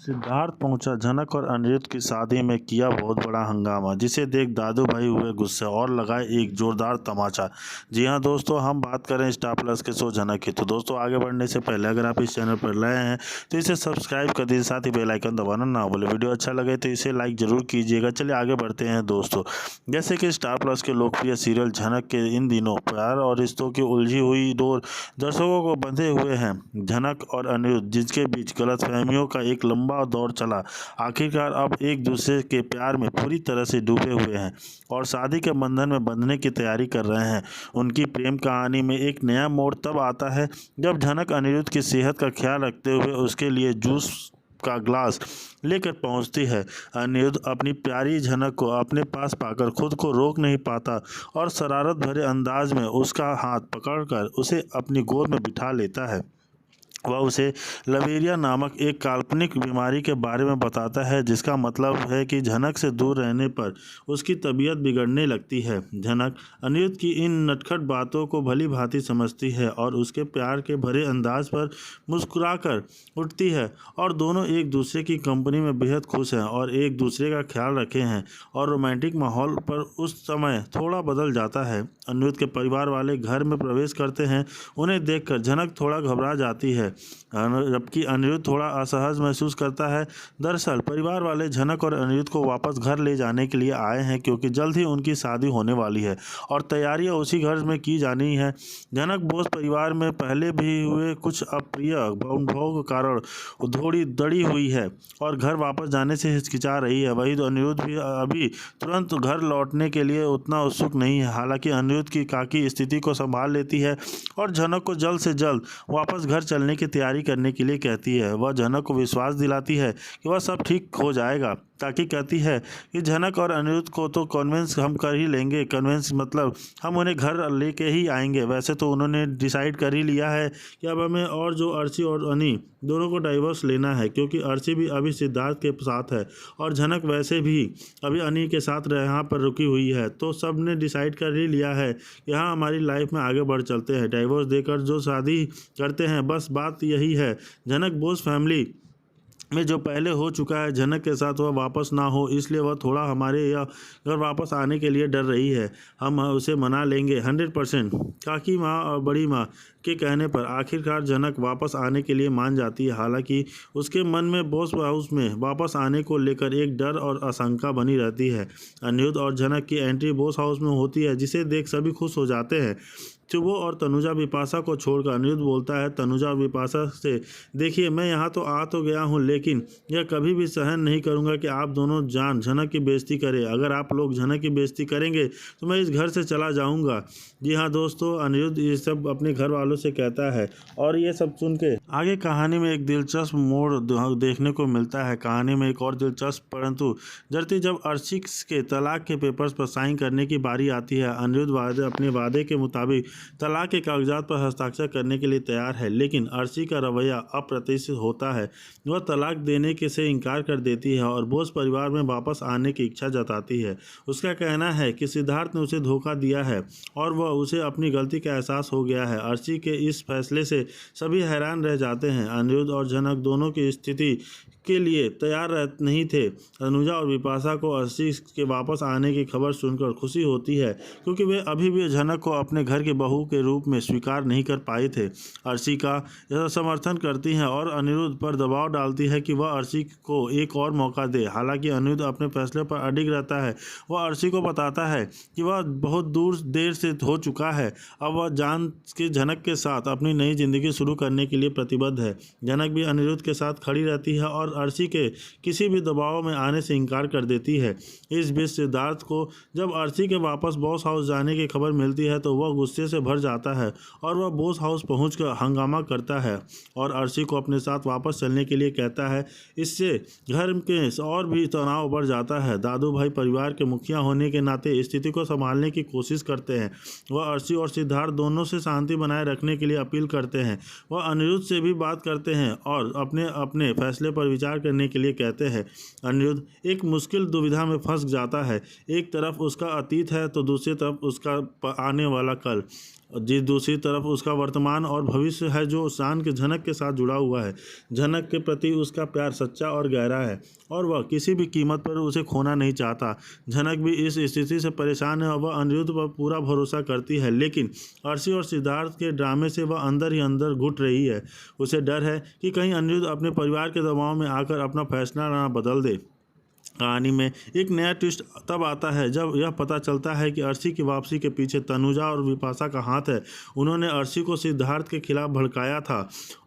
सिद्धार्थ पहुंचा जनक और अनिरुद्ध की शादी में किया बहुत बड़ा हंगामा, जिसे देख दादू भाई हुए गुस्से और लगाए एक जोरदार तमाचा। जी हां दोस्तों, हम बात करें स्टार प्लस के शो जनक की। तो दोस्तों, आगे बढ़ने से पहले अगर आप इस चैनल पर नए हैं तो इसे सब्सक्राइब कर दीजिए, साथ ही बेल आइकन दबाना ना भूलें। वीडियो अच्छा लगे तो इसे लाइक जरूर कीजिएगा। चलिए आगे बढ़ते हैं दोस्तों। जैसे कि स्टार प्लस के लोकप्रिय सीरियल जनक के इन दिनों प्यार और रिश्तों की उलझी हुई डोर दर्शकों को बंधे हुए हैं। जनक और अनिरुद्ध, जिसके बीच गलतफहमियों का एक लंबा दौर चला, आखिरकार अब एक दूसरे के प्यार में पूरी तरह से डूबे हुए हैं और शादी के बंधन में बंधने की तैयारी कर रहे हैं। उनकी प्रेम कहानी में एक नया मोड़ तब आता है जब जनक अनिरुद्ध की सेहत का ख्याल रखते हुए उसके लिए जूस का ग्लास लेकर पहुंचती है। अनिरुद्ध अपनी प्यारी जनक को अपने पास पाकर खुद को रोक नहीं पाता और शरारत भरे अंदाज में उसका हाथ पकड़कर उसे अपनी गोद में बिठा लेता है। वह उसे लवेरिया नामक एक काल्पनिक बीमारी के बारे में बताता है, जिसका मतलब है कि जनक से दूर रहने पर उसकी तबीयत बिगड़ने लगती है। जनक अनिरुद्ध की इन नटखट बातों को भली भांति समझती है और उसके प्यार के भरे अंदाज पर मुस्कुराकर उठती है और दोनों एक दूसरे की कंपनी में बेहद खुश हैं और एक दूसरे का ख्याल रखे हैं। और रोमांटिक माहौल पर उस समय थोड़ा बदल जाता है। अनिरुद्ध के परिवार वाले घर में प्रवेश करते हैं। उन्हें देखकर जनक थोड़ा घबरा जाती है, जबकि अनिरुद्ध थोड़ा असहज महसूस करता है। दरअसल परिवार वाले जनक और अनिरुद्ध को वापस घर ले जाने के लिए आए हैं, क्योंकि जल्द ही उनकी शादी होने वाली है और तैयारियां उसी घर में की जानी है। जनक बोस परिवार में पहले भी हुए कुछ अप्रिय अनुभवों के कारण थोड़ी दड़ी हुई है और घर वापस जाने से हिचकिचा रही है। वही तो अनिरुद्ध भी अभी तुरंत घर लौटने के लिए उतना उत्सुक नहीं है। हालांकि अनिरुद्ध की काकी स्थिति को संभाल लेती है और जनक को जल्द से जल्द वापस घर चलने की तैयारी करने के लिए कहती है। वह जनक को विश्वास दिलाती है कि वह सब ठीक हो जाएगा। ताकि कहती है कि जनक और अनिरुद्ध को तो कन्विंस हम कर ही लेंगे। कन्विंस मतलब हम उन्हें घर लेके ही आएंगे। वैसे तो उन्होंने डिसाइड कर ही लिया है कि अब हमें और जो अर्शी और अनी दोनों को डाइवोर्स लेना है, क्योंकि अर्शी भी अभी सिद्धार्थ के साथ है और जनक वैसे भी अभी अनी के साथ यहाँ पर रुकी हुई है। तो सब ने डिसाइड कर ही लिया है कि हाँ, हमारी लाइफ में आगे बढ़ चलते हैं, डाइवोर्स देकर जो शादी करते हैं। बस बात यही है। जनक बोस फैमिली में जो पहले हो चुका है जनक के साथ, वह वापस ना हो, इसलिए वह थोड़ा हमारे या घर वापस आने के लिए डर रही है। हम उसे मना लेंगे 100%। काकी माँ और बड़ी माँ के कहने पर आखिरकार जनक वापस आने के लिए मान जाती है। हालांकि उसके मन में बॉस हाउस में वापस आने को लेकर एक डर और आशंका बनी रहती है। अनिरुद्ध और जनक की एंट्री बॉस हाउस में होती है, जिसे देख सभी खुश हो जाते हैं। शुभो और तनुजा बिपाशा को छोड़कर अनिरुद्ध बोलता है तनुजा और बिपाशा से, देखिए मैं यहाँ तो आ तो गया हूँ, लेकिन यह कभी भी सहन नहीं करूँगा कि आप दोनों जान जनक की बेइज्जती करें। अगर आप लोग जनक की बेइज्जती करेंगे तो मैं इस घर से चला जाऊँगा। जी हाँ दोस्तों, अनिरुद्ध ये सब अपने घर वालों से कहता है और ये सब सुन के आगे कहानी में एक दिलचस्प मोड़ देखने को मिलता है। कहानी में एक और दिलचस्प परंतु जरूरी जब अर्शी के तलाक के पेपर्स पर साइन करने की बारी आती है। अनिरुद्ध अपने वादे के मुताबिक तलाक के कागजात पर हस्ताक्षर करने के लिए तैयार है, लेकिन अर्शी का रवैया अप्रत्याशित होता है। वह तलाक देने के से इनकार कर देती है और बोस परिवार में वापस आने की इच्छा जताती है। उसका कहना है कि सिद्धार्थ ने उसे धोखा दिया है और वह उसे अपनी गलती का एहसास हो गया है। अर्शी के इस फैसले से सभी हैरान रह जाते हैं। अनिरुद्ध और जनक दोनों की स्थिति के लिए तैयार नहीं थे। तनुजा और बिपाशा को अर्शी के वापस आने की खबर सुनकर खुशी होती है, क्योंकि वे अभी भी जनक को अपने घर की बहू के रूप में स्वीकार नहीं कर पाए थे। अर्शी का यह समर्थन करती हैं और अनिरुद्ध पर दबाव डालती है कि वह अर्शी को एक और मौका दे। हालांकि अनिरुद्ध अपने फैसले पर अडिग रहता है। वह अर्शी को बताता है कि वह बहुत देर से हो चुका है। अब वह जान के जनक के साथ अपनी नई जिंदगी शुरू करने के लिए प्रतिबद्ध है। जनक भी अनिरुद्ध के साथ खड़ी रहती है और अर्शी के किसी भी दबाव में आने से इनकार कर देती है। इस बीच सिद्धार्थ को जब अर्शी के वापस बॉस हाउस जाने की खबर मिलती है तो वह गुस्से से भर जाता है और वह बॉस हाउस पहुंचकर हंगामा करता है और अर्शी को अपने साथ वापस चलने के लिए कहता है। इससे घर के और भी तनाव बढ़ जाता है। दादू भाई परिवार के मुखिया होने के नाते स्थिति को संभालने की कोशिश करते हैं। वह अर्शी और सिद्धार्थ दोनों से शांति बनाए रखने के लिए अपील करते हैं। वह अनिरुद्ध से भी बात करते हैं और अपने अपने फैसले पर विचार करने के लिए कहते हैं। अनिरुद्ध एक मुश्किल दुविधा में फंस जाता है। एक तरफ उसका अतीत है तो दूसरी तरफ उसका आने वाला कल। दूसरी तरफ उसका वर्तमान और भविष्य है जो शान के झनक के साथ जुड़ा हुआ है। झनक के प्रति उसका प्यार सच्चा और गहरा है और वह किसी भी कीमत पर उसे खोना नहीं चाहता। झनक भी इस स्थिति से परेशान है और वह अनिरुद्ध पर पूरा भरोसा करती है, लेकिन अर्शी और सिद्धार्थ के ड्रामे से वह अंदर ही अंदर घुट रही है। उसे डर है कि कहीं अनिरुद्ध अपने परिवार के दबाव में आकर अपना फैसला ना बदल दे। कहानी में एक नया ट्विस्ट तब आता है जब यह पता चलता है कि अर्शी की वापसी के पीछे तनुजा और विपाशा का हाथ है। उन्होंने अर्शी को सिद्धार्थ के खिलाफ भड़काया था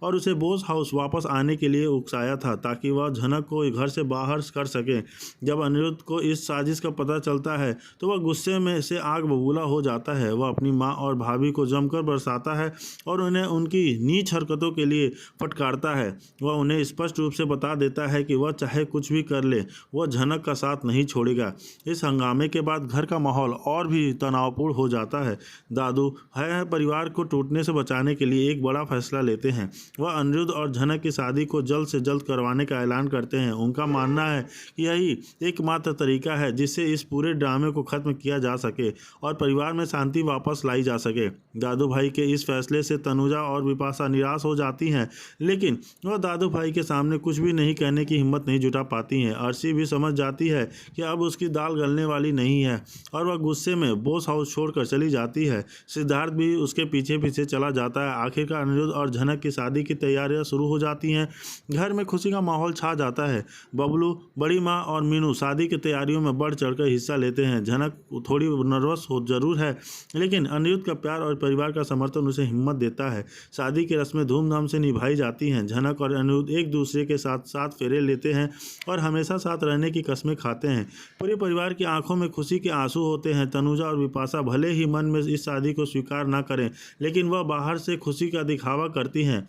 और उसे बोस हाउस वापस आने के लिए उकसाया था ताकि वह झनक को घर से बाहर कर सके। जब अनिरुद्ध को इस साजिश का पता चलता है तो वह गुस्से में से आग बबूला हो जाता है। वह अपनी माँ और भाभी को जमकर बरसाता है और उन्हें उनकी नीच हरकतों के लिए फटकारता है। वह उन्हें स्पष्ट रूप से बता देता है कि वह चाहे कुछ भी कर ले, वह झनक का साथ नहीं छोड़ेगा। इस हंगामे के बाद घर का माहौल और भी तनावपूर्ण हो जाता है। दादू है परिवार को टूटने से बचाने के लिए एक बड़ा फैसला लेते हैं। वह अनिरुद्ध और झनक की शादी को जल्द से जल्द करवाने का ऐलान करते हैं। उनका मानना है कि यही एकमात्र तरीका है जिससे इस पूरे ड्रामे को खत्म किया जा सके और परिवार में शांति वापस लाई जा सके। दादू भाई के इस फैसले से तनुजा और विपाशा निराश हो जाती हैं, लेकिन वह दादू भाई के सामने कुछ भी नहीं कहने की हिम्मत नहीं जुटा पाती हैं। अर्शी भी समझ जाती है कि अब उसकी दाल गलने वाली नहीं है और वह गुस्से में बोस हाउस छोड़कर चली जाती है। सिद्धार्थ भी उसके पीछे पीछे चला जाता है। आखिरकार अनिरुद्ध और झनक की शादी की तैयारियां शुरू हो जाती हैं। घर में खुशी का माहौल छा जाता है। बबलू, बड़ी माँ और मीनू शादी की तैयारियों में बढ़ चढ़कर हिस्सा लेते हैं। झनक थोड़ी नर्वस हो जरूर है, लेकिन अनिरुद्ध का प्यार और परिवार का समर्थन उसे हिम्मत देता है। शादी की रस्में धूमधाम से निभाई जाती हैं। झनक और अनिरुद्ध एक दूसरे के साथ साथ फेरे लेते हैं और हमेशा साथ रहने की कसमें खाते हैं। पूरे परिवार की आंखों में खुशी के आंसू होते हैं। तनुजा और विपाशा भले ही मन में इस शादी को स्वीकार ना करें, लेकिन वह बाहर से खुशी का दिखावा करती हैं।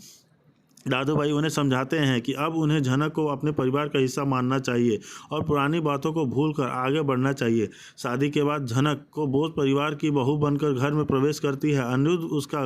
दादू भाई उन्हें समझाते हैं कि अब उन्हें झनक को अपने परिवार का हिस्सा मानना चाहिए और पुरानी बातों को भूलकर आगे बढ़ना चाहिए। शादी के बाद झनक को बोस परिवार की बहू बनकर घर में प्रवेश करती है। अनिरुद्ध उसका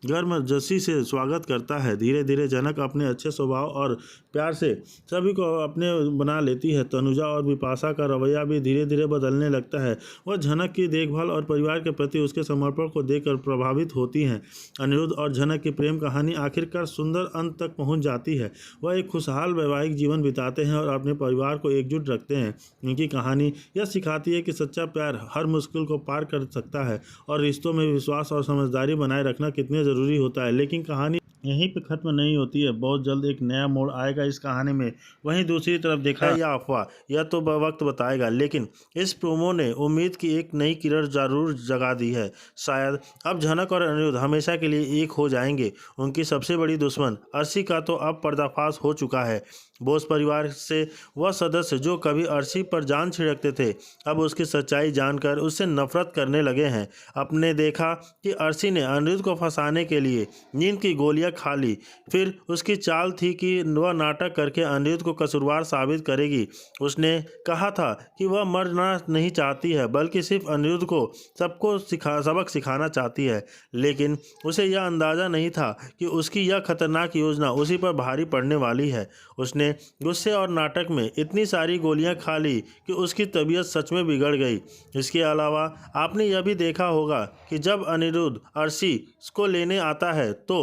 गर्मजोशी से स्वागत करता है। धीरे धीरे झनक अपने अच्छे स्वभाव और प्यार से सभी को अपने बना लेती है। तनुजा और विपाशा का रवैया भी धीरे धीरे बदलने लगता है। वह झनक की देखभाल और परिवार के प्रति उसके समर्पण को देखकर प्रभावित होती हैं। अनिरुद्ध और झनक की प्रेम कहानी आखिरकार सुंदर अंत तक पहुंच जाती है। वह एक खुशहाल वैवाहिक जीवन बिताते हैं और अपने परिवार को एकजुट रखते हैं। उनकी कहानी यह सिखाती है कि सच्चा प्यार हर मुश्किल को पार कर सकता है और रिश्तों में विश्वास और समझदारी बनाए रखना कितने ज़रूरी होता है। लेकिन कहानी यहीं पे खत्म नहीं होती है। बहुत जल्द एक नया मोड़ आएगा इस कहानी में। वहीं दूसरी तरफ देखा या अफवाह, यह तो वक्त बताएगा, लेकिन इस प्रोमो ने उम्मीद की एक नई किरण जरूर जगा दी है। शायद अब झनक और अनिरुद्ध हमेशा के लिए एक हो जाएंगे। उनकी सबसे बड़ी दुश्मन अर्शी का तो अब पर्दाफाश हो चुका है। बोस परिवार से वह सदस्य जो कभी अर्शी पर जान छिड़कते थे, अब उसकी सच्चाई जानकर उससे नफरत करने लगे हैं। अपने देखा कि अर्शी ने अनिरुद्ध को फंसाने के लिए नींद की गोलियां खा ली, फिर उसकी चाल थी कि वह नाटक करके अनिरुद्ध को कसूरवार साबित करेगी। उसने कहा था कि वह मरना नहीं चाहती है, बल्कि सिर्फ अनिरुद्ध को सबक सिखाना चाहती है। लेकिन उसे यह अंदाज़ा नहीं था कि उसकी यह खतरनाक योजना उसी पर भारी पड़ने वाली है। उसने गुस्से और नाटक में इतनी सारी गोलियां खा ली कि उसकी तबीयत सच में बिगड़ गई। इसके अलावा आपने यह भी देखा होगा कि जब अनिरुद्ध अर्शी को लेने आता है तो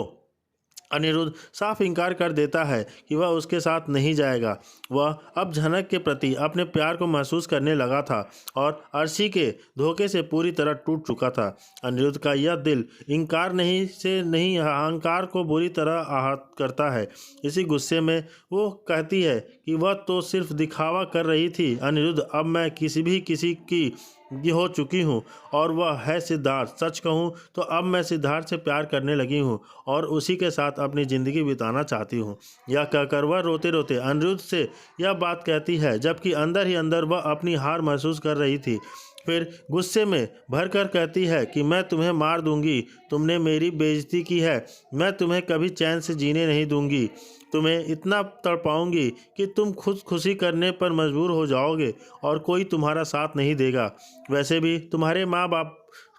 अनिरुद्ध साफ इनकार कर देता है कि वह उसके साथ नहीं जाएगा। वह अब झनक के प्रति अपने प्यार को महसूस करने लगा था और अर्शी के धोखे से पूरी तरह टूट चुका था। अनिरुद्ध का यह दिल इनकार नहीं अहंकार को बुरी तरह आहत करता है। इसी गुस्से में वो कहती है कि वह तो सिर्फ दिखावा कर रही थी। अनिरुद्ध, अब मैं किसी की हो चुकी हूँ और वह है सिद्धार्थ। सच कहूँ तो अब मैं सिद्धार्थ से प्यार करने लगी हूँ और उसी के साथ अपनी ज़िंदगी बिताना चाहती हूँ। यह कहकर वह रोते रोते अनिरुद्ध से यह बात कहती है, जबकि अंदर ही अंदर वह अपनी हार महसूस कर रही थी। फिर गुस्से में भरकर कहती है कि मैं तुम्हें मार दूंगी, तुमने मेरी बेइज्जती की है, मैं तुम्हें कभी चैन से जीने नहीं दूंगी, तुम्हें इतना तड़पाऊंगी कि तुम खुद खुशी करने पर मजबूर हो जाओगे और कोई तुम्हारा साथ नहीं देगा। वैसे भी तुम्हारे माँ बाप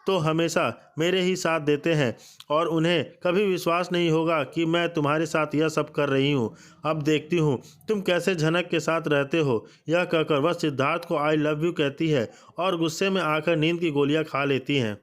तो हमेशा मेरे ही साथ देते हैं और उन्हें कभी विश्वास नहीं होगा कि मैं तुम्हारे साथ यह सब कर रही हूँ। अब देखती हूँ तुम कैसे झनक के साथ रहते हो। यह कहकर वह सिद्धार्थ को आई लव यू कहती है और गुस्से में आकर नींद की गोलियां खा लेती हैं।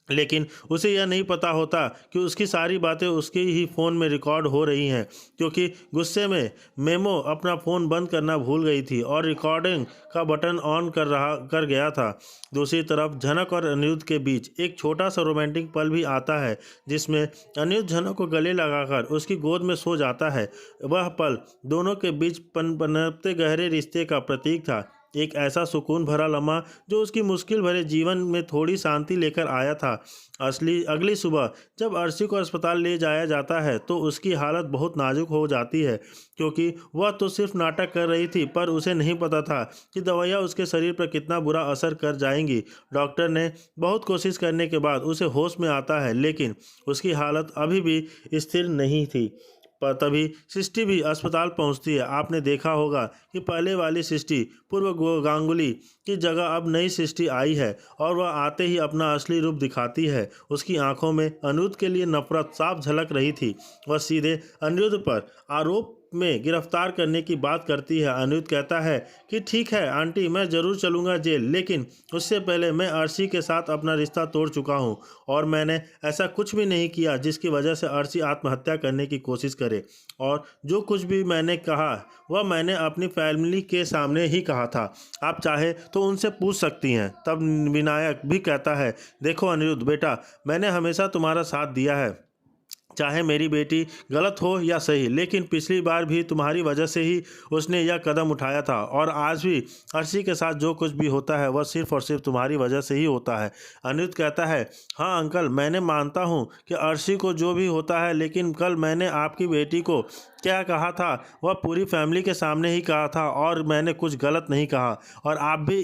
लेकिन उसे यह नहीं पता होता कि उसकी सारी बातें उसके ही फ़ोन में रिकॉर्ड हो रही हैं, क्योंकि गुस्से में मेमो अपना फ़ोन बंद करना भूल गई थी और रिकॉर्डिंग का बटन ऑन कर गया था। दूसरी तरफ झनक और अनिरुद्ध के बीच एक छोटा सा रोमांटिक पल भी आता है, जिसमें अनिरुद्ध झनक को गले लगाकर उसकी गोद में सो जाता है। वह पल दोनों के बीच पनपते गहरे रिश्ते का प्रतीक था, एक ऐसा सुकून भरा लम्हा जो उसकी मुश्किल भरे जीवन में थोड़ी शांति लेकर आया था। अगली सुबह जब अर्शी को अस्पताल ले जाया जाता है तो उसकी हालत बहुत नाजुक हो जाती है, क्योंकि वह तो सिर्फ नाटक कर रही थी, पर उसे नहीं पता था कि दवाइयाँ उसके शरीर पर कितना बुरा असर कर जाएंगी। डॉक्टर ने बहुत कोशिश करने के बाद उसे होश में आता है, लेकिन उसकी हालत अभी भी स्थिर नहीं थी। पर तभी सृष्टि भी अस्पताल पहुंचती है। आपने देखा होगा कि पहले वाली सृष्टि पूर्व गांगुली की जगह अब नई सृष्टि आई है और वह आते ही अपना असली रूप दिखाती है। उसकी आंखों में अनिरुद्ध के लिए नफरत साफ झलक रही थी। वह सीधे अनिरुद्ध पर आरोप में गिरफ्तार करने की बात करती है। अनिरुद्ध कहता है कि ठीक है आंटी, मैं ज़रूर चलूँगा जेल, लेकिन उससे पहले मैं अर्शी के साथ अपना रिश्ता तोड़ चुका हूँ और मैंने ऐसा कुछ भी नहीं किया जिसकी वजह से अर्शी आत्महत्या करने की कोशिश करे। और जो कुछ भी मैंने कहा वह मैंने अपनी फैमिली के सामने ही कहा था। आप चाहे तो उनसे पूछ सकती हैं। तब विनायक भी कहता है, देखो अनिरुद्ध बेटा, मैंने हमेशा तुम्हारा साथ दिया है, चाहे मेरी बेटी गलत हो या सही, लेकिन पिछली बार भी तुम्हारी वजह से ही उसने यह कदम उठाया था और आज भी अर्शी के साथ जो कुछ भी होता है वह सिर्फ और सिर्फ तुम्हारी वजह से ही होता है। अनिरुद्ध कहता है, हाँ अंकल, मैंने मानता हूँ कि अर्शी को जो भी होता है, लेकिन कल मैंने आपकी बेटी को क्या कहा था वह पूरी फैमिली के सामने ही कहा था और मैंने कुछ गलत नहीं कहा। और आप भी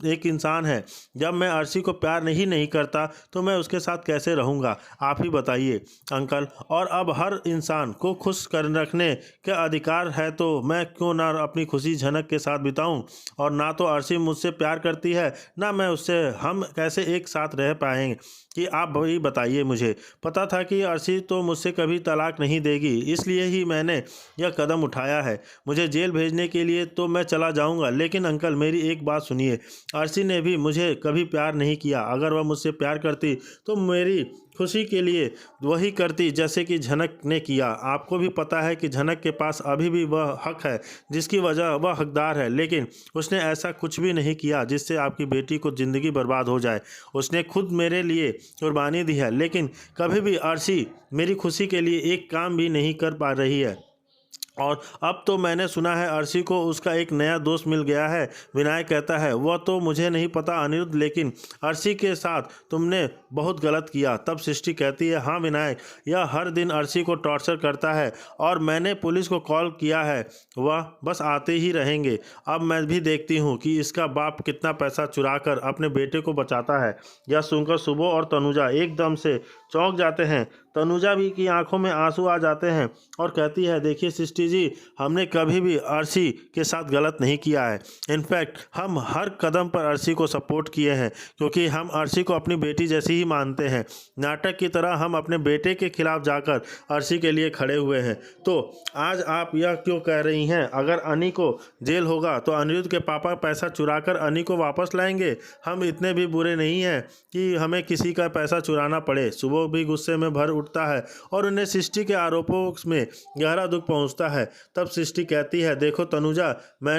एक इंसान है। जब मैं अर्शी को प्यार नहीं करता तो मैं उसके साथ कैसे रहूँगा, आप ही बताइए अंकल। और अब हर इंसान को खुश कर रखने का अधिकार है, तो मैं क्यों ना अपनी खुशी झनक के साथ बिताऊं। और ना तो अर्शी मुझसे प्यार करती है ना मैं उससे, हम कैसे एक साथ रह पाएंगे कि आप वही बताइए। मुझे पता था कि अर्शी तो मुझसे कभी तलाक नहीं देगी, इसलिए ही मैंने यह कदम उठाया है। मुझे जेल भेजने के लिए तो मैं चला जाऊंगा, लेकिन अंकल मेरी एक बात सुनिए, अर्शी ने भी मुझे कभी प्यार नहीं किया। अगर वह मुझसे प्यार करती तो मेरी खुशी के लिए वही करती जैसे कि झनक ने किया। आपको भी पता है कि झनक के पास अभी भी वह हक है जिसकी वजह वह हकदार है, लेकिन उसने ऐसा कुछ भी नहीं किया जिससे आपकी बेटी को ज़िंदगी बर्बाद हो जाए। उसने खुद मेरे लिए कुर्बानी दी है, लेकिन कभी भी अर्शी मेरी खुशी के लिए एक काम भी नहीं कर पा रही है। और अब तो मैंने सुना है अर्शी को उसका एक नया दोस्त मिल गया है। विनायक कहता है, वह तो मुझे नहीं पता अनिरुद्ध, लेकिन अर्शी के साथ तुमने बहुत गलत किया। तब सृष्टि कहती है, हाँ विनायक, यह हर दिन अर्शी को टॉर्चर करता है और मैंने पुलिस को कॉल किया है, वह बस आते ही रहेंगे। अब मैं भी देखती हूँ कि इसका बाप कितना पैसा चुरा कर अपने बेटे को बचाता है। यह सुनकर सुबो और तनुजा एकदम से चौंक जाते हैं। तनुजा भी की आंखों में आंसू आ जाते हैं और कहती है, देखिए सृष्टि जी, हमने कभी भी अर्शी के साथ गलत नहीं किया है। इनफैक्ट हम हर कदम पर अर्शी को सपोर्ट किए हैं, क्योंकि हम अर्शी को अपनी बेटी जैसी ही मानते हैं। नाटक की तरह हम अपने बेटे के खिलाफ जाकर अर्शी के लिए खड़े हुए हैं। तो आज आप यह क्यों कह रही हैं, अगर अनी को जेल होगा तो अनिरुद्ध के पापा पैसा चुराकर अनी को वापस लाएंगे? हम इतने भी बुरे नहीं हैं कि हमें किसी का पैसा चुराना पड़े। सुबह भी गुस्से में भर उठता है और उन्हें सृष्टि के आरोपों में गहरा दुख पहुंचता है। तब सृष्टि कहती है, देखो तनुजा, मैंने